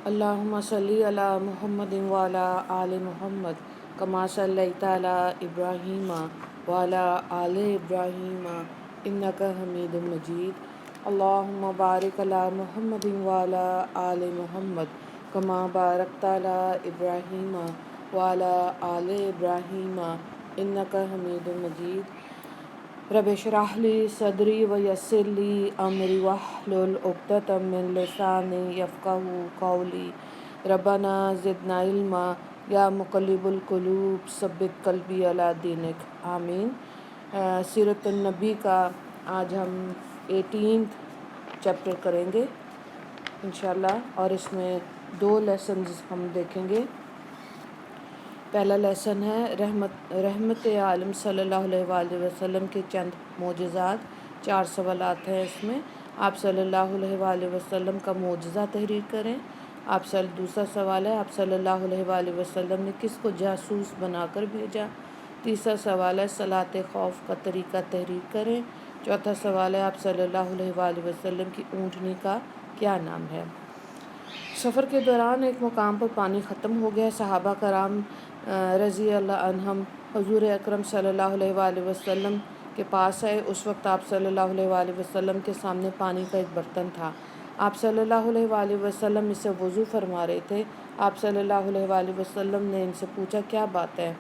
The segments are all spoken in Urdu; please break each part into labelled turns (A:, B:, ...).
A: اللہم صلی علی محمد وعلی آل محمد کما صلیت علی ابراہیم وعلی آل ابراہیم انک حمید مجید۔ اللہم بارک علی محمد وعلی آل محمد کما بارکت علی ابراہیم وعلی آل ابراہیم انک حمید مجید۔ رب اشرح لی صدری ویسر لی امری واحلل عقدۃ من لسانی یفقہوا قولی۔ ربنا زدنا علما یا مقلب القلوب ثبت قلبی علی دینک، آمین۔ سیرت النبی کا آج ہم 18 چیپٹر کریں گے انشاءاللہ، اور اس میں 2 لیسنز ہم دیکھیں گے۔ پہلا لیسن ہے رحمت عالم صلی اللہ علیہ وآلہ وسلم کے چند معجزات۔ 4 سوالات ہیں اس میں۔ آپ صلی اللہ علیہ وآلہ وسلم کا معجزہ تحریر کریں۔ دوسرا سوال ہے آپ صلی اللہ علیہ وآلہ وسلم نے کس کو جاسوس بنا کر بھیجا۔ تیسرا سوال ہے صلاۃ خوف کا طریقہ تحریر کریں۔ چوتھا سوال ہے آپ صلی اللہ علیہ وآلہ وسلم کی اونٹنی کا کیا نام ہے۔ سفر کے دوران ایک مقام پر پانی ختم ہو گیا۔ صحابہ کرام رضی اللہ عنہم حضور اکرم صلی اللہ علیہ وآلہ وسلم کے پاس آئے۔ اس وقت آپ صلی اللہ علیہ وآلہ وسلم کے سامنے پانی کا ایک برتن تھا۔ آپ صلی اللہ علیہ وآلہ وسلم اس سے وضو فرما رہے تھے۔ آپ صلی اللہ علیہ وآلہ وسلم نے ان سے پوچھا کیا بات ہے۔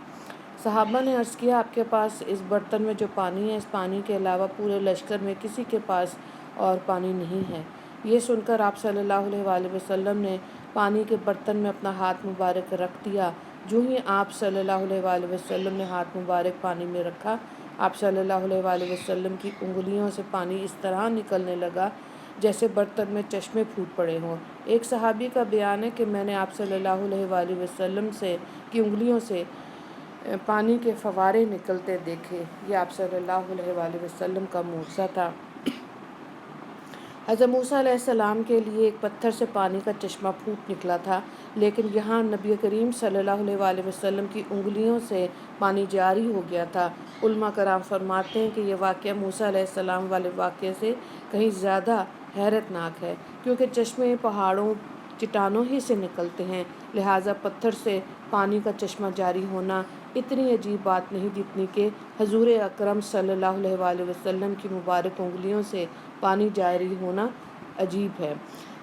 A: صحابہ نے عرض کیا آپ کے پاس اس برتن میں جو پانی ہے، اس پانی کے علاوہ پورے لشکر میں کسی کے پاس اور پانی نہیں ہے۔ یہ سن کر آپ صلی اللہ علیہ وآلہ وسلم نے پانی کے برتن میں اپنا ہاتھ مبارک رکھ دیا۔ جو ہی آپ صلی اللہ علیہ وآلہ وسلم نے ہاتھ مبارک پانی میں رکھا، آپ صلی اللہ علیہ وآلہ وسلم کی انگلیوں سے پانی اس طرح نکلنے لگا جیسے برتن میں چشمے پھوٹ پڑے ہوں۔ ایک صحابی کا بیان ہے کہ میں نے آپ صلی اللہ علیہ وآلہ وسلم کی انگلیوں سے پانی کے فوارے نکلتے دیکھے۔ یہ آپ صلی اللہ علیہ وآلہ وسلم کا معجزہ تھا۔ حضرت موسیٰ علیہ السلام کے لیے ایک پتھر سے پانی کا چشمہ پھوٹ نکلا تھا، لیکن یہاں نبی کریم صلی اللہ علیہ وآلہ وسلم کی انگلیوں سے پانی جاری ہو گیا تھا۔ علماء کرام فرماتے ہیں کہ یہ واقعہ موسیٰ علیہ السلام والے واقعے سے کہیں زیادہ حیرت ناک ہے، کیونکہ چشمے پہاڑوں چٹانوں ہی سے نکلتے ہیں، لہٰذا پتھر سے پانی کا چشمہ جاری ہونا اتنی عجیب بات نہیں جتنی کہ حضور اکرم صلی اللہ علیہ وآلہ وسلم کی مبارک انگلیوں سے پانی جاری ہونا عجیب ہے۔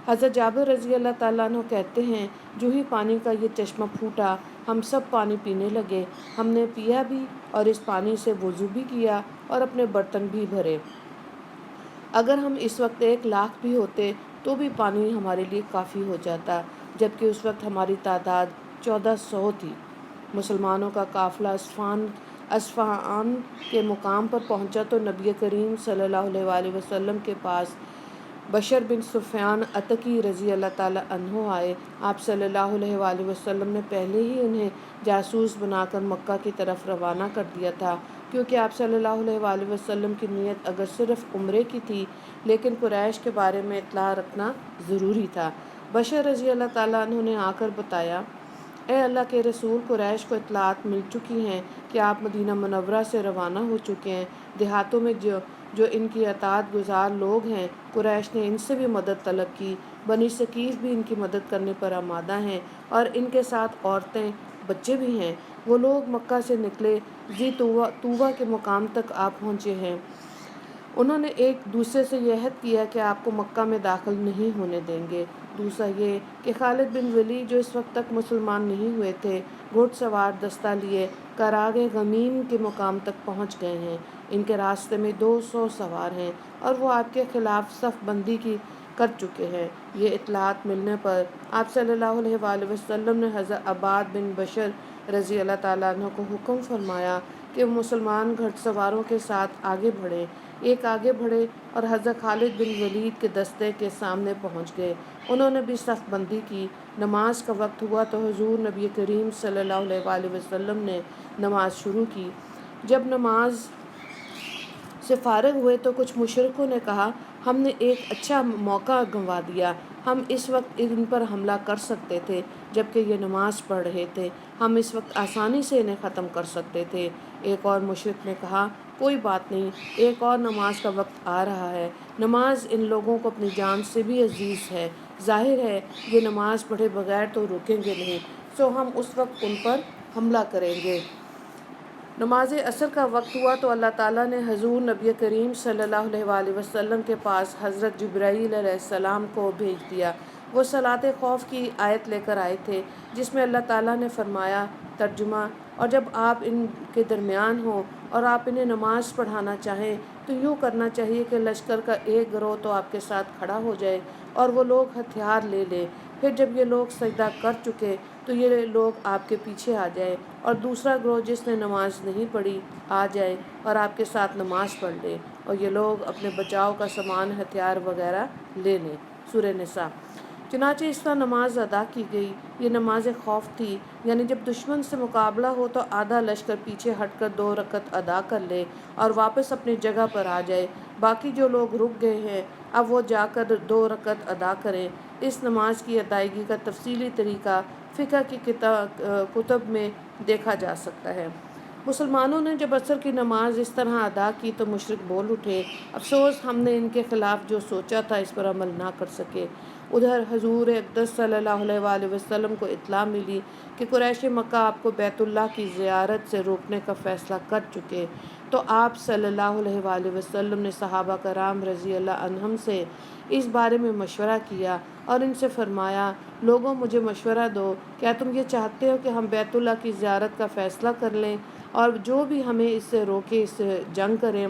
A: حضرت جابر رضی اللہ تعالیٰ عنہ کہتے ہیں جو ہی پانی کا یہ چشمہ پھوٹا، ہم سب پانی پینے لگے۔ ہم نے پیا بھی اور اس پانی سے وضو بھی کیا اور اپنے برتن بھی بھرے۔ اگر ہم اس وقت 1,00,000 بھی ہوتے تو بھی پانی ہمارے لیے کافی ہو جاتا، جبکہ اس وقت ہماری تعداد 1400 تھی۔ مسلمانوں کا قافلہ اصفہان کے مقام پر پہنچا تو نبی کریم صلی اللہ علیہ وآلہ وسلم کے پاس بشر بن صفیان عتکی رضی اللہ تعالیٰ عنہ آئے۔ آپ صلی اللہ علیہ وآلہ وسلم نے پہلے ہی انہیں جاسوس بنا کر مکہ کی طرف روانہ کر دیا تھا، کیونکہ آپ صلی اللہ علیہ وآلہ وسلم کی نیت اگر صرف عمرے کی تھی، لیکن قریش کے بارے میں اطلاع رکھنا ضروری تھا۔ بشر رضی اللہ تعالیٰ عنہ نے آ کر بتایا، اے اللہ کے رسول، قریش کو اطلاعات مل چکی ہیں کہ آپ مدینہ منورہ سے روانہ ہو چکے ہیں۔ دیہاتوں میں جو ان کی اطاعت گزار لوگ ہیں، قریش نے ان سے بھی مدد طلب کی۔ بنی ثقیف بھی ان کی مدد کرنے پر آمادہ ہیں اور ان کے ساتھ عورتیں بچے بھی ہیں۔ وہ لوگ مکہ سے نکلے ذی طویٰ کے مقام تک آ پہنچے ہیں۔ انہوں نے ایک دوسرے سے یہ عہد کیا کہ آپ کو مکہ میں داخل نہیں ہونے دیں گے۔ دوسرا یہ کہ خالد بن ولید جو اس وقت تک مسلمان نہیں ہوئے تھے، گھڑ سوار دستہ لیے کراغ غمیم کے مقام تک پہنچ گئے ہیں۔ ان کے راستے میں 200 سوار ہیں اور وہ آپ کے خلاف صف بندی کر چکے ہیں۔ یہ اطلاعات ملنے پر آپ صلی اللہ علیہ وآلہ وسلم نے حضرت عباد بن بشر رضی اللہ تعالیٰ عنہ کو حکم فرمایا کہ وہ مسلمان گھڑ سواروں کے ساتھ آگے بڑھے۔ ایک آگے بڑھے اور حضرت خالد بن ولید کے دستے کے سامنے پہنچ گئے۔ انہوں نے بھی صف بندی کی۔ نماز کا وقت ہوا تو حضور نبی کریم صلی اللہ علیہ وآلہ وسلم نے نماز شروع کی۔ جب نماز سے فارغ ہوئے تو کچھ مشرکوں نے کہا، ہم نے ایک اچھا موقع گنوا دیا، ہم اس وقت ان پر حملہ کر سکتے تھے جبکہ یہ نماز پڑھ رہے تھے، ہم اس وقت آسانی سے انہیں ختم کر سکتے تھے۔ ایک اور مشرک نے کہا، کوئی بات نہیں، ایک اور نماز کا وقت آ رہا ہے، نماز ان لوگوں کو اپنی جان سے بھی عزیز ہے، ظاہر ہے یہ نماز پڑھے بغیر تو رکیں گے نہیں، سو ہم اس وقت ان پر حملہ کریں گے۔ نماز عصر کا وقت ہوا تو اللہ تعالیٰ نے حضور نبی کریم صلی اللہ علیہ وآلہ وسلم کے پاس حضرت جبرائیل علیہ السلام کو بھیج دیا۔ وہ صلاۃ خوف کی آیت لے کر آئے تھے، جس میں اللہ تعالیٰ نے فرمایا، ترجمہ: اور جب آپ ان کے درمیان ہوں اور آپ انہیں نماز پڑھانا چاہیں تو یوں کرنا چاہیے کہ لشکر کا ایک گروہ تو آپ کے ساتھ کھڑا ہو جائے اور وہ لوگ ہتھیار لے لیں، پھر جب یہ لوگ سجدہ کر چکے تو یہ لوگ آپ کے پیچھے آ جائیں، اور دوسرا گروہ جس نے نماز نہیں پڑھی آ جائے اور آپ کے ساتھ نماز پڑھ لے، اور یہ لوگ اپنے بچاؤ کا سامان ہتھیار وغیرہ لے لیں۔ سورہ نساء۔ چنانچہ اس طرح نماز ادا کی گئی۔ یہ نماز خوف تھی، یعنی جب دشمن سے مقابلہ ہو تو آدھا لشکر پیچھے ہٹ کر 2 رکعت ادا کر لے اور واپس اپنی جگہ پر آ جائے، باقی جو لوگ رک گئے ہیں اب وہ جا کر 2 رکعت ادا کریں۔ اس نماز کی ادائیگی کا تفصیلی طریقہ فقہ کی کتب میں دیکھا جا سکتا ہے۔ مسلمانوں نے جب عصر کی نماز اس طرح ادا کی تو مشرک بول اٹھے، افسوس ہم نے ان کے خلاف جو سوچا تھا اس پر عمل نہ کر سکے۔ ادھر حضور اقدس صلی اللہ علیہ وآلہ وسلم کو اطلاع ملی کہ قریش مکہ آپ کو بیت اللہ کی زیارت سے روکنے کا فیصلہ کر چکے، تو آپ صلی اللہ علیہ وآلہ وسلم نے صحابہ کرام رضی اللہ عنہم سے اس بارے میں مشورہ کیا اور ان سے فرمایا، لوگوں مجھے مشورہ دو، کیا تم یہ چاہتے ہو کہ ہم بیت اللہ کی زیارت کا فیصلہ کر لیں اور جو بھی ہمیں اس سے روکے اس سے جنگ کریں؟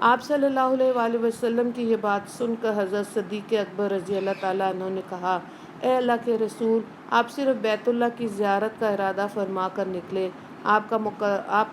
A: آپ صلی اللہ علیہ وآلہ وسلم کی یہ بات سن کر حضرت صدیق اکبر رضی اللہ تعالیٰ عنہ نے کہا، اے اللہ کے رسول، آپ صرف بیت اللہ کی زیارت کا ارادہ فرما کر نکلے، آپ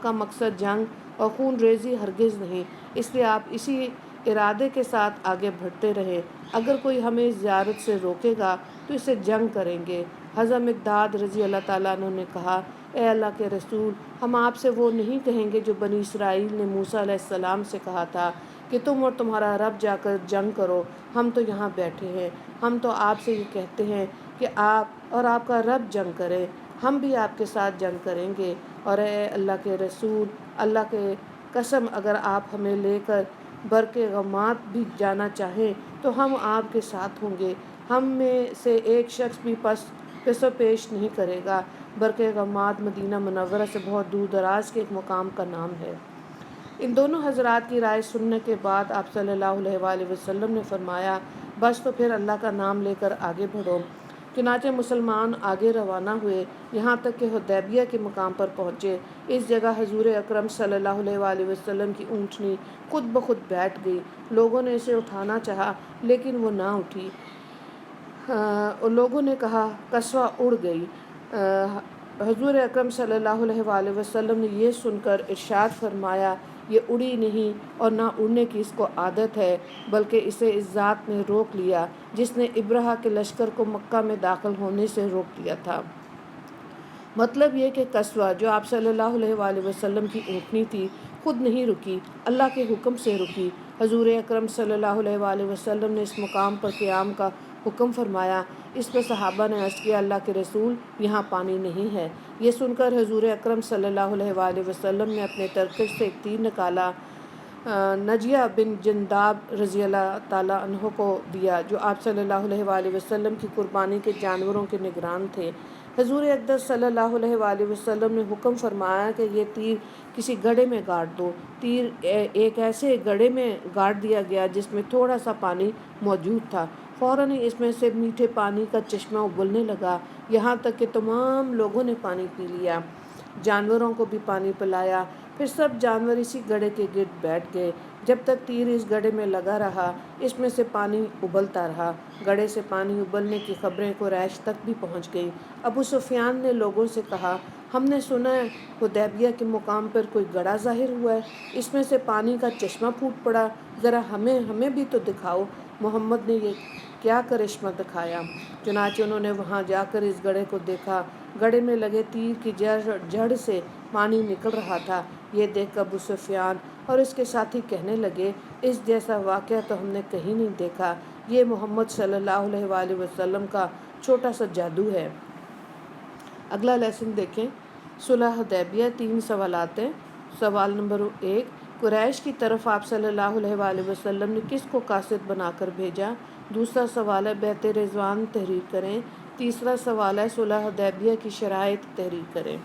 A: کا مقصد جنگ اور خون ریزی ہرگز نہیں، اس لیے آپ اسی ارادے کے ساتھ آگے بڑھتے رہیں، اگر کوئی ہمیں اس زیارت سے روکے گا تو اسے جنگ کریں گے۔ حضرت مقداد رضی اللہ تعالیٰ عنہ نے کہا، اے اللہ کے رسول، ہم آپ سے وہ نہیں کہیں گے جو بنی اسرائیل نے موسیٰ علیہ السلام سے کہا تھا کہ تم اور تمہارا رب جا کر جنگ کرو، ہم تو یہاں بیٹھے ہیں۔ ہم تو آپ سے یہ کہتے ہیں کہ آپ اور آپ کا رب جنگ کرے، ہم بھی آپ کے ساتھ جنگ کریں گے، اور اے اللہ کے رسول، اللہ کے قسم اگر آپ ہمیں لے کر برق غمات بھی جانا چاہیں تو ہم آپ کے ساتھ ہوں گے، ہم میں سے ایک شخص بھی پس و پیش نہیں کرے گا۔ برق غمات مدینہ منورہ سے بہت دور دراز کے ایک مقام کا نام ہے۔ ان دونوں حضرات کی رائے سننے کے بعد آپ صلی اللہ علیہ وآلہ وسلم نے فرمایا، بس تو پھر اللہ کا نام لے کر آگے بڑھو۔ چنانچہ مسلمان آگے روانہ ہوئے، یہاں تک کہ حدیبیہ کے مقام پر پہنچے۔ اس جگہ حضور اکرم صلی اللہ علیہ وآلہ وسلم کی اونٹنی خود بخود بیٹھ گئی۔ لوگوں نے اسے اٹھانا چاہا لیکن وہ نہ اٹھی۔ لوگوں نے کہا قصوہ اڑ گئی۔ حضور اکرم صلی اللہ علیہ وآلہ وسلم نے یہ سن کر ارشاد فرمایا، یہ اڑی نہیں اور نہ اڑنے کی اس کو عادت ہے، بلکہ اسے اس ذات نے روک لیا جس نے ابرہہ کے لشکر کو مکہ میں داخل ہونے سے روک دیا تھا۔ مطلب یہ کہ قصوہ جو آپ صلی اللہ علیہ وآلہ وسلم کی اونٹنی تھی خود نہیں رکی، اللہ کے حکم سے رکی۔ حضور اکرم صلی اللہ علیہ وآلہ وسلم نے اس مقام پر قیام کا حکم فرمایا۔ اس پر صحابہ نے عرض کیا، اللہ کے رسول، یہاں پانی نہیں ہے۔ یہ سن کر حضور اکرم صلی اللہ علیہ وآلہ وسلم نے اپنے ترکش سے ایک تیر نکالا، نجیہ بن جنداب رضی اللہ تعالیٰ عنہ کو دیا، جو آپ صلی اللہ علیہ وآلہ وسلم کی قربانی کے جانوروں کے نگران تھے۔ حضور اقدس صلی اللہ علیہ وآلہ وسلم نے حکم فرمایا کہ یہ تیر کسی گڑھے میں گاڑ دو۔ تیر ایک ایسے گڑھے میں گاڑ دیا گیا جس میں تھوڑا سا پانی موجود تھا، فوراً ہی اس میں سے میٹھے پانی کا چشمہ ابلنے لگا، یہاں تک کہ تمام لوگوں نے پانی پی لیا، جانوروں کو بھی پانی پلایا۔ پھر سب جانور اسی گڑھے کے گرد بیٹھ گئے۔ جب تک تیر اس گڑھے میں لگا رہا اس میں سے پانی ابلتا رہا۔ گڑھے سے پانی ابلنے کی خبریں قریش تک بھی پہنچ گئیں۔ ابو سفیان نے لوگوں سے کہا، ہم نے سنا ہے حدیبیہ کے مقام پر کوئی گڑھا ظاہر ہوا ہے، اس میں سے پانی کا چشمہ پھوٹ پڑا، ذرا ہمیں بھی تو دکھاؤ۔ محمد نے یہ کیا کرشمہ دکھایا؟ چنانچہ انہوں نے وہاں جا کر اس گڑھے کو دیکھا، گڑھے میں لگے تیر کی جڑ سے پانی نکل رہا تھا۔ یہ دیکھ کر ابو سفیان اور اس کے ساتھی کہنے لگے، اس جیسا واقعہ تو ہم نے کہیں نہیں دیکھا، یہ محمد صلی اللہ علیہ وآلہ وسلم کا چھوٹا سا جادو ہے۔ اگلا لیسن دیکھیں۔ صلح حدیبیہ، 3 سوالات ہیں۔ سوال نمبر 1، قریش کی طرف آپ صلی اللہ علیہ وآلہ وسلم نے کس کو قاصد بنا کر بھیجا؟ دوسرا سوال ہے بیعت رضوان تحریر کریں۔ تیسرا سوال ہے صلح حدیبیہ کی شرائط تحریر کریں۔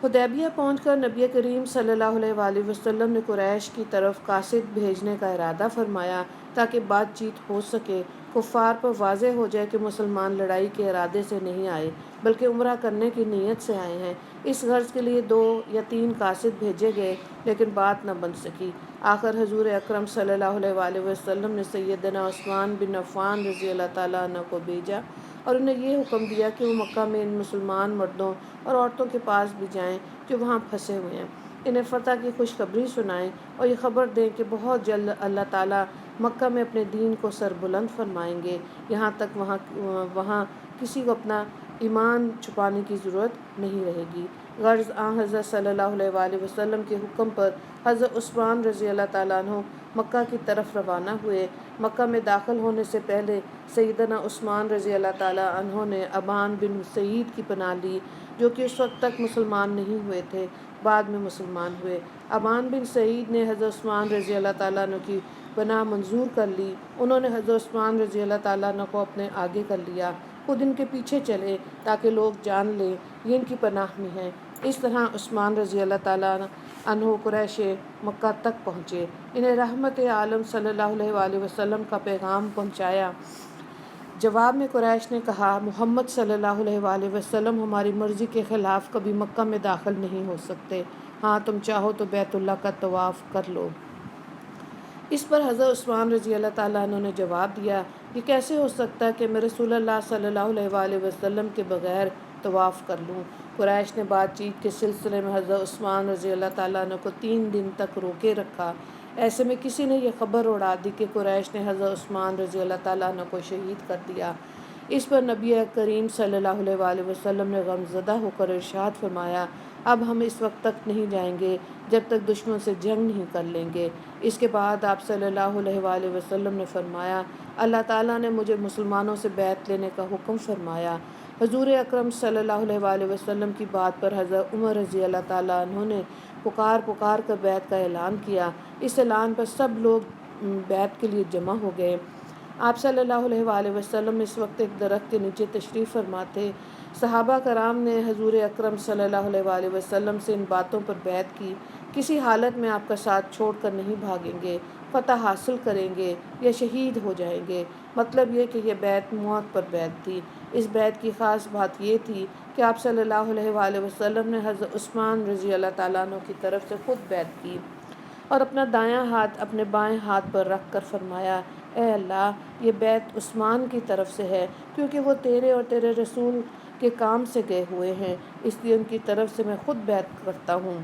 A: حدیبیہ پہنچ کر نبی کریم صلی اللہ علیہ وآلہ وسلم نے قریش کی طرف قاصد بھیجنے کا ارادہ فرمایا تاکہ بات چیت ہو سکے۔ کفار پر واضح ہو جائے کہ مسلمان لڑائی کے ارادے سے نہیں آئے بلکہ عمرہ کرنے کی نیت سے آئے ہیں۔ اس غرض کے لیے 2 یا 3 قاصد بھیجے گئے لیکن بات نہ بن سکی۔ آخر حضور اکرم صلی اللہ علیہ وآلہ وسلم نے سیدنا عثمان بن عفان رضی اللہ تعالیٰ عنہ کو بھیجا اور انہیں یہ حکم دیا کہ وہ مکہ میں ان مسلمان مردوں اور عورتوں کے پاس بھی جائیں جو وہاں پھنسے ہوئے ہیں، انہیں فتح کی خوشخبری سنائیں اور یہ خبر دیں کہ بہت جلد اللہ تعالیٰ مکہ میں اپنے دین کو سربلند فرمائیں گے، یہاں تک وہاں کسی کو اپنا ایمان چھپانے کی ضرورت نہیں رہے گی۔ غرض حضرت صلی اللہ علیہ وآلہ وسلم کے حکم پر حضرت عثمان رضی اللہ تعالیٰ عنہ مکہ کی طرف روانہ ہوئے۔ مکہ میں داخل ہونے سے پہلے سیدنا عثمان رضی اللہ تعالیٰ عنہ نے ابان بن سعید کی پناہ لی جو کہ اس وقت تک مسلمان نہیں ہوئے تھے، بعد میں مسلمان ہوئے۔ ابان بن سعید نے حضرت عثمان رضی اللہ تعالیٰ عنہ کی پناہ منظور کر لی۔ انہوں نے حضرت عثمان رضی اللہ تعالیٰ عنہ کو اپنے آگے کر لیا، خود ان کے پیچھے چلے تاکہ لوگ جان لیں یہ ان کی پناہ میں ہیں۔ اس طرح عثمان رضی اللہ تعالیٰ عنہ قریش مکہ تک پہنچے، انہیں رحمت عالم صلی اللہ علیہ وآلہ وسلم کا پیغام پہنچایا۔ جواب میں قریش نے کہا، محمد صلی اللہ علیہ وآلہ وسلم ہماری مرضی کے خلاف کبھی مکہ میں داخل نہیں ہو سکتے، ہاں تم چاہو تو بیت اللہ کا طواف کر لو۔ اس پر حضرت عثمان رضی اللہ تعالیٰ عنہ نے جواب دیا، یہ کیسے ہو سکتا ہے کہ میں رسول اللہ صلی اللہ علیہ وآلہ وسلم کے بغیر طواف کر لوں؟ قریش نے بات چیت کے سلسلے میں حضرت عثمان رضی اللہ تعالیٰ عنہ کو 3 دن تک روکے رکھا۔ ایسے میں کسی نے یہ خبر اڑا دی کہ قریش نے حضرت عثمان رضی اللہ تعالیٰ عنہ کو شہید کر دیا۔ اس پر نبی کریم صلی اللہ علیہ وآلہ وسلم نے غم زدہ ہو کر ارشاد فرمایا، اب ہم اس وقت تک نہیں جائیں گے جب تک دشمن سے جنگ نہیں کر لیں گے۔ اس کے بعد آپ صلی اللہ علیہ وآلہ وسلم نے فرمایا، اللہ تعالیٰ نے مجھے مسلمانوں سے بیعت لینے کا حکم فرمایا۔ حضور اکرم صلی اللہ علیہ وآلہ وسلم کی بات پر حضرت عمر رضی اللہ تعالیٰ عنہ نے پکار کر بیعت کا اعلان کیا۔ اس اعلان پر سب لوگ بیعت کے لیے جمع ہو گئے۔ آپ صلی اللہ علیہ وآلہ وسلم اس وقت ایک درخت کے نیچے تشریف فرما تھے۔ صحابہ کرام نے حضور اکرم صلی اللہ علیہ وآلہ وسلم سے ان باتوں پر بیعت کی، کسی حالت میں آپ کا ساتھ چھوڑ کر نہیں بھاگیں گے، فتح حاصل کریں گے یا شہید ہو جائیں گے۔ مطلب یہ کہ یہ بیعت موت پر بیعت تھی۔ اس بیعت کی خاص بات یہ تھی کہ آپ صلی اللہ علیہ وآلہ وسلم نے حضرت عثمان رضی اللہ تعالیٰ عنہ کی طرف سے خود بیعت کی اور اپنا دایاں ہاتھ اپنے بائیں ہاتھ پر رکھ کر فرمایا، اے اللہ، یہ بیعت عثمان کی طرف سے ہے کیونکہ وہ تیرے اور تیرے رسول کے کام سے گئے ہوئے ہیں، اس لیے ان کی طرف سے میں خود بیعت کرتا ہوں۔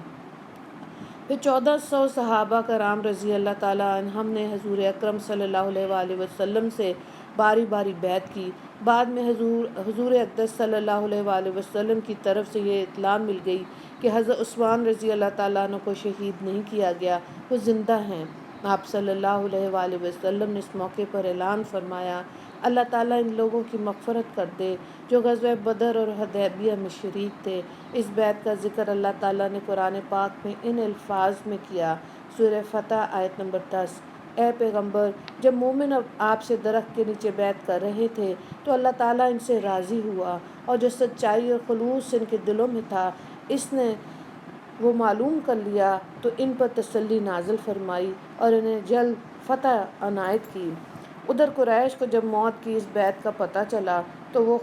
A: پھر 1400 صحابہ کرام رضی اللہ تعالیٰ عنہم نے حضور اکرم صلی اللہ علیہ وآلہ وسلم سے باری باری بیعت کی۔ بعد میں حضور اقدس صلی اللہ علیہ وآلہ وسلم کی طرف سے یہ اطلاع مل گئی کہ حضرت عثمان رضی اللہ تعالیٰ عنہ کو شہید نہیں کیا گیا، وہ زندہ ہیں۔ آپ صلی اللہ علیہ وآلہ وسلم نے اس موقع پر اعلان فرمایا، اللہ تعالیٰ ان لوگوں کی مغفرت کر دے جو غزوہ بدر اور حدیبیہ میں شریک تھے۔ اس بیعت کا ذکر اللہ تعالیٰ نے قرآن پاک میں ان الفاظ میں کیا، سورہ فتح آیت نمبر 10، اے پیغمبر، جب مومن آپ سے درخت کے نیچے بیعت کر رہے تھے تو اللہ تعالیٰ ان سے راضی ہوا اور جو سچائی اور خلوص ان کے دلوں میں تھا اس نے وہ معلوم کر لیا تو ان پر تسلی نازل فرمائی اور انہیں جلد فتح عنایت کی۔ ادھر قریش کو جب موت کی اس بیعت کا پتہ چلا تو وہ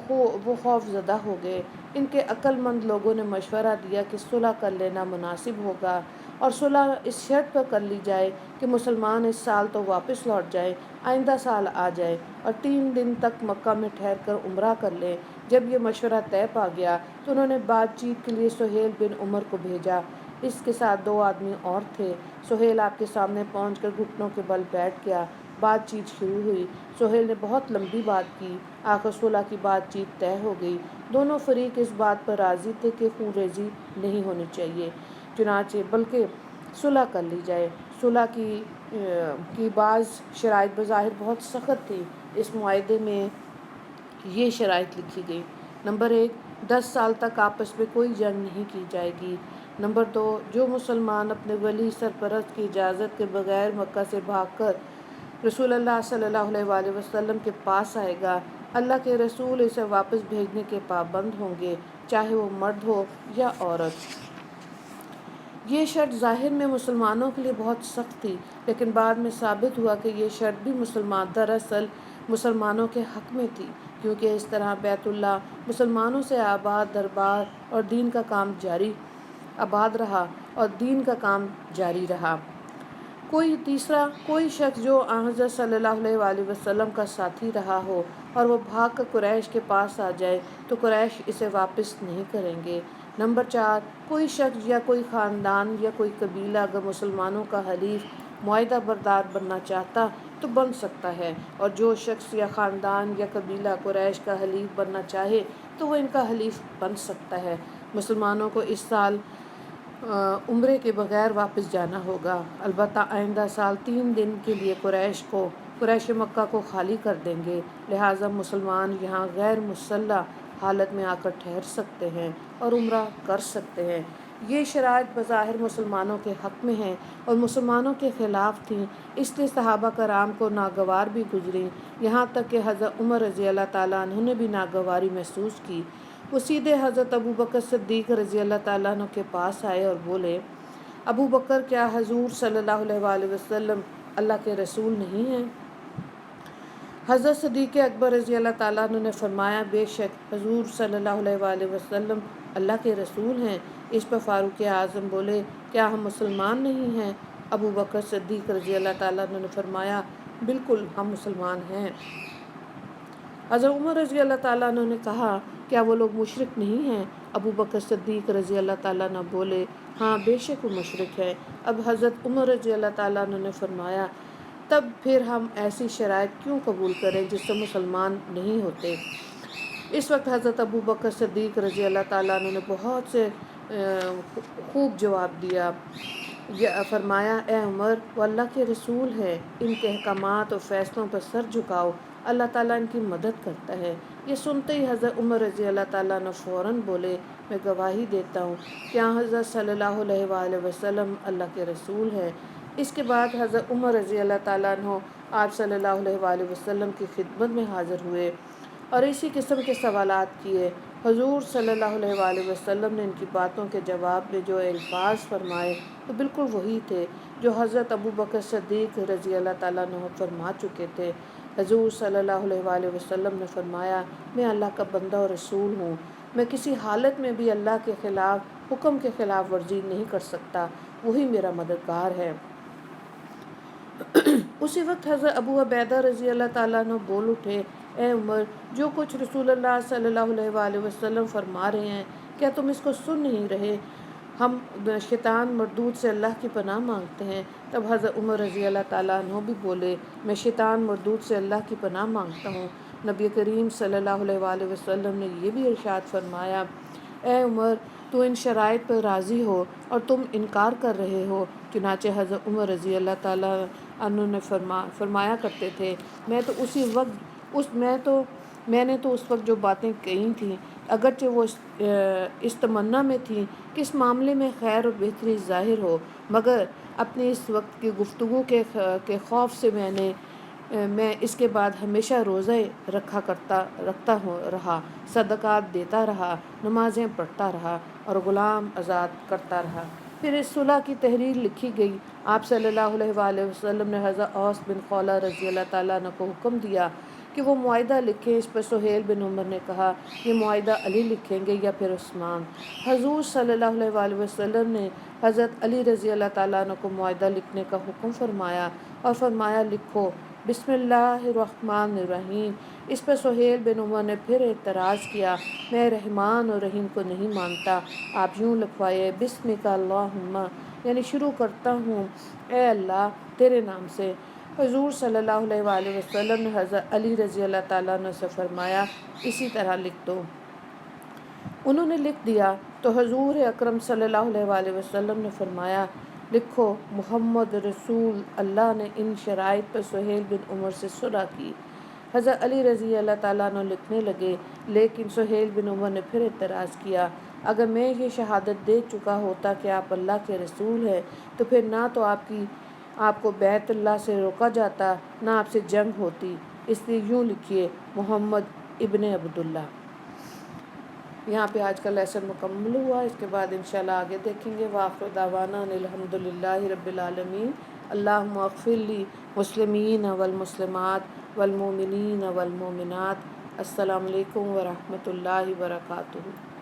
A: خوف زدہ ہو گئے۔ ان کے عقل مند لوگوں نے مشورہ دیا کہ صلح کر لینا مناسب ہوگا اور صلح اس شرط پر کر لی جائے کہ مسلمان اس سال تو واپس لوٹ جائیں، آئندہ سال آ جائیں اور 3 دن تک مکہ میں ٹھہر کر عمرہ کر لیں۔ جب یہ مشورہ طے پا گیا تو انہوں نے بات چیت کے لیے سہیل بن عمر کو بھیجا، اس کے ساتھ 2 آدمی اور تھے۔ سہیل آپ کے سامنے پہنچ کر گھٹنوں کے بل بیٹھ گیا، بات چیت شروع ہوئی۔ سہیل نے بہت لمبی بات کی، آخر صلح کی بات چیت طے ہو گئی۔ دونوں فریق اس بات پر راضی تھے کہ خون ریزی نہیں ہونی چاہیے، چنانچہ بلکہ صلح کر لی جائے۔ صلح کی بعض شرائط بظاہر بہت سخت تھی۔ اس معاہدے میں یہ شرائط لکھی گئی، نمبر 1، 10 سال تک آپس میں کوئی جنگ نہیں کی جائے گی۔ نمبر 2، جو مسلمان اپنے ولی سرپرست کی اجازت کے بغیر مکہ سے بھاگ کر رسول اللہ صلی اللہ علیہ وآلہ وسلم کے پاس آئے گا، اللہ کے رسول اسے واپس بھیجنے کے پابند ہوں گے، چاہے وہ مرد ہو یا عورت۔ یہ شرط ظاہر میں مسلمانوں کے لیے بہت سخت تھی، لیکن بعد میں ثابت ہوا کہ یہ شرط بھی دراصل مسلمانوں کے حق میں تھی، کیونکہ اس طرح بیت اللہ مسلمانوں سے آباد اور دین کا کام جاری رہا۔ کوئی شخص جو حضرت صلی اللہ علیہ وآلہ وسلم کا ساتھی رہا ہو اور وہ بھاگ کر قریش کے پاس آ جائے تو قریش اسے واپس نہیں کریں گے۔ نمبر 4، کوئی شخص یا کوئی خاندان یا کوئی قبیلہ اگر مسلمانوں کا حلیف معاہدہ بردار بننا چاہتا تو بن سکتا ہے، اور جو شخص یا خاندان یا قبیلہ قریش کا حلیف بننا چاہے تو وہ ان کا حلیف بن سکتا ہے۔ مسلمانوں کو اس سال عمرے کے بغیر واپس جانا ہوگا، البتہ آئندہ سال 3 دن کے لیے قریش مکہ کو خالی کر دیں گے، لہٰذا مسلمان یہاں غیر مسلح حالت میں آ کر ٹھہر سکتے ہیں اور عمرہ کر سکتے ہیں۔ یہ شرائط بظاہر مسلمانوں کے حق میں ہیں اور مسلمانوں کے خلاف تھیں، اس لیے صحابہ کرام کو ناگوار بھی گزریں، یہاں تک کہ حضرت عمر رضی اللہ تعالیٰ عنہ نے بھی ناگواری محسوس کی۔ وہ سیدھے حضرت ابو بکر صدیق رضی اللہ تعالیٰ عنہ کے پاس آئے اور بولے، ابو بکر، کیا حضور صلی اللہ علیہ وآلہ وسلم اللہ کے رسول نہیں ہیں؟ حضرت صدیق اکبر رضی اللہ تعالیٰ عنہ نے فرمایا، بے شک حضور صلی اللہ علیہ وآلہ وسلم اللہ کے رسول ہیں۔ اس پر فاروق اعظم بولے، کیا ہم مسلمان نہیں ہیں؟ ابو بکر صدیق رضی اللہ تعالیٰ عنہ نے فرمایا، بالکل ہم مسلمان ہیں۔ حضرت عمر رضی اللہ تعالیٰ عنہ نے کہا، کیا وہ لوگ مشرک نہیں ہیں؟ ابو بکر صدیق رضی اللہ تعالیٰ عنہ بولے، ہاں بے شک وہ مشرک ہیں۔ اب حضرت عمر رضی اللہ تعالیٰ عنہ نے فرمایا، تب پھر ہم ایسی شرائط کیوں قبول کریں جس سے مسلمان نہیں ہوتے؟ اس وقت حضرت ابو بکر صدیق رضی اللہ تعالیٰ عنہ نے بہت سے خوب جواب دیا، فرمایا، اے عمر، وہ اللہ کے رسول ہے، ان کے احکامات اور فیصلوں پر سر جھکاؤ، اللہ تعالیٰ ان کی مدد کرتا ہے۔ یہ سنتے ہی حضرت عمر رضی اللہ تعالیٰ عنہ فوراً بولے، میں گواہی دیتا ہوں کہ حضرت صلی اللہ علیہ وآلہ وسلم اللہ کے رسول ہے۔ اس کے بعد حضرت عمر رضی اللہ تعالیٰ عنہ آپ صلی اللہ علیہ وآلہ وسلم کی خدمت میں حاضر ہوئے اور اسی قسم کے سوالات کیے۔ حضور صلی اللہ علیہ وآلہ وسلم نے ان کی باتوں کے جواب میں جو الفاظ فرمائے وہ بالکل وہی تھے جو حضرت ابو بکر صدیق رضی اللہ تعالیٰ عنہ فرما چکے تھے۔ حضور صلی اللہ علیہ وآلہ وسلم نے فرمایا، میں اللہ کا بندہ اور رسول ہوں، میں کسی حالت میں بھی اللہ کے حکم کے خلاف ورزی نہیں کر سکتا، وہی میرا مددگار ہے۔ اسی وقت حضرت ابو عبیدہ رضی اللہ تعالیٰ عنہ بول اٹھے، اے عمر، جو کچھ رسول اللہ صلی اللہ علیہ وآلہ وسلم فرما رہے ہیں، کیا تم اس کو سن نہیں رہے؟ ہم شیطان مردود سے اللہ کی پناہ مانگتے ہیں۔ تب حضرت عمر رضی اللہ تعالیٰ عنہ بھی بولے، میں شیطان مردود سے اللہ کی پناہ مانگتا ہوں۔ نبی کریم صلی اللہ علیہ وآلہ وسلم نے یہ بھی ارشاد فرمایا، اے عمر، تو ان شرائط پر راضی ہو اور تم انکار کر رہے ہو۔ چنانچہ حضرت عمر رضی اللہ تعالیٰ عنہ نے فرمایا کرتے تھے، میں نے تو اس وقت جو باتیں کہی تھیں، اگرچہ وہ اس تمنا میں تھیں کہ اس معاملے میں خیر اور بہتری ظاہر ہو، مگر اپنی اس وقت کی گفتگو کے خوف سے میں اس کے بعد ہمیشہ روزے رکھتا رہا، صدقات دیتا رہا، نمازیں پڑھتا رہا اور غلام آزاد کرتا رہا۔ پھر اس صلح کی تحریر لکھی گئی۔ آپ صلی اللہ علیہ وآلہ وسلم نے حضرت اوس بن خولہ رضی اللہ تعالیٰ عنہ کو حکم دیا کہ وہ معاہدہ لکھیں۔ اس پر سہیل بن عمر نے کہا، یہ معاہدہ علی لکھیں گے یا پھر عثمان؟ حضور صلی اللہ علیہ وآلہ وسلم نے حضرت علی رضی اللہ تعالیٰ عنہ کو معاہدہ لکھنے کا حکم فرمایا اور فرمایا، لکھو، بسم اللہ الرحمن الرحیم۔ اس پر سہیل بن عمر نے پھر اعتراض کیا، میں رحمان اور رحیم کو نہیں مانتا، آپ یوں لکھوائے، بسمک اللہم، یعنی شروع کرتا ہوں اے اللہ تیرے نام سے۔ حضور صلی اللہ علیہ وآلہ وسلم نے حضرت علی رضی اللہ تعالیٰ عنہ سے فرمایا، اسی طرح لکھ دو۔ انہوں نے لکھ دیا تو حضور اکرم صلی اللہ علیہ وآلہ وسلم نے فرمایا، لکھو، محمد رسول اللہ نے ان شرائط پر سہیل بن عمر سے صلح کی۔ حضرت علی رضی اللہ تعالیٰ عنہ لکھنے لگے، لیکن سہیل بن عمر نے پھر اعتراض کیا، اگر میں یہ شہادت دے چکا ہوتا کہ آپ اللہ کے رسول ہیں تو پھر نہ تو آپ کی آپ کو بیت اللہ سے روکا جاتا، نہ آپ سے جنگ ہوتی، اس لیے یوں لکھیے محمد ابن عبداللہ۔ یہاں پہ آج کا لیسن مکمل ہوا، اس کے بعد انشاءاللہ آگے دیکھیں گے۔ وآخر دعوانا ان الحمدللہ رب العالمین۔ اللہم اغفر لی مسلمین والمسلمات والمؤمنین والمؤمنات۔ السلام علیکم ورحمۃ اللہ وبرکاتہ۔